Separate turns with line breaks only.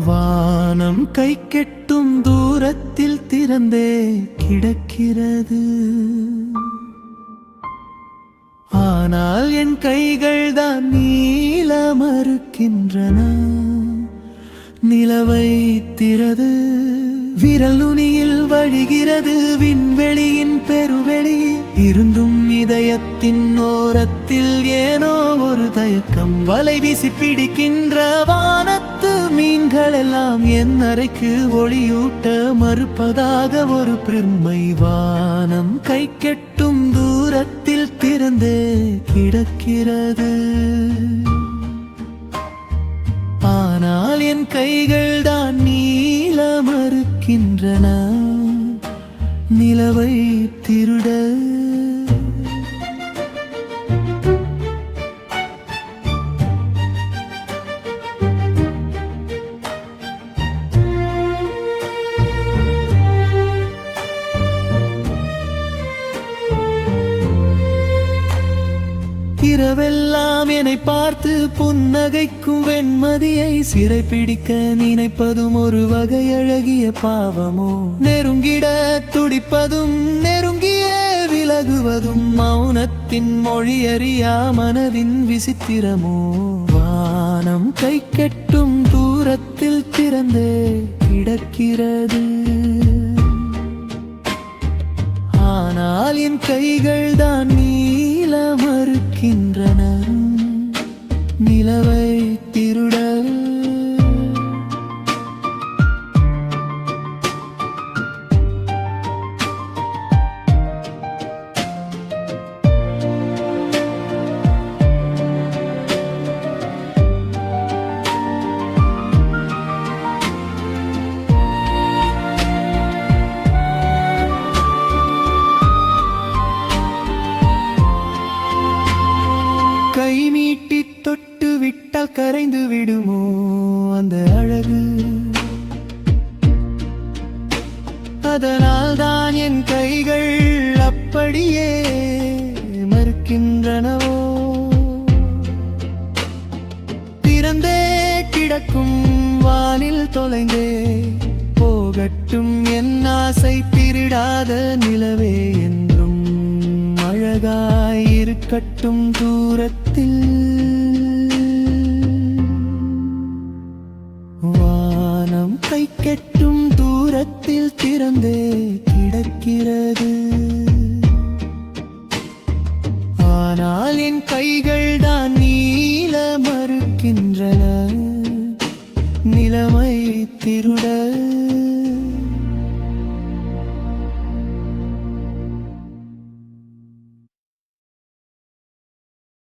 வானம் கை கெட்டும் தூரத்தில் திறந்தே கிடக்கிறது. ஆனால் என் கைகள் தான் நீள மறுக்கின்றன. நிலவை திறது விரல் நுனியில் வழிகிறது விண்வெளியின் பெருவெளி. இருந்தும் இதயத்தின் ஓரத்தில் ஏனோ ஒரு தயக்கம். வலை வீசி பிடிக்கின்ற வானத்து மீன்கள் எல்லாம் என் அறைக்கு ஒளியூட்ட மறுப்பதாக ஒரு பெருமை. வானம் கை கெட்டும் தூரத்தில் திறந்தே கிடக்கிறது. ஆனால் என் கைகள் தான் நீள மறுக்கின்றன. நிலவை திருட இரவெல்லாம் என்னை பார்த்து புன்னகைக்கும் வெண்மதியை சிறைப்பிடிக்க நினைப்பதும் ஒரு வகை அழகிய பாவமோ? நெருங்கிட துடிப்பதும் நெருங்கிய விலகுவதும் மௌனத்தின் மொழியறியா மனதின் விசித்திரமோ? வானம் கை கெட்டும் தூரத்தில் திறந்தே கிடக்கிறது. ஆனால் என் கைகள் தான் நீள மறுக்கின்றன. நிலவை திருட கை நீட்டி தொட்டு விட்டால் கரைந்து விடுமோ அந்த அழகு? அதனால் தான் என் கைகள் அப்படியே மறுக்கின்றனவோ? திறந்தே கிடக்கும் வானில் தொலைந்தே போகட்டும் என் ஆசை. திருடாத நிலவே என்றும் அழகாய் இருக்கட்டும் தூரத்தில். வானம் கை கெட்டும் தூரத்தில் திறந்தே கிடக்கிறது. ஆனால் என் கைகள்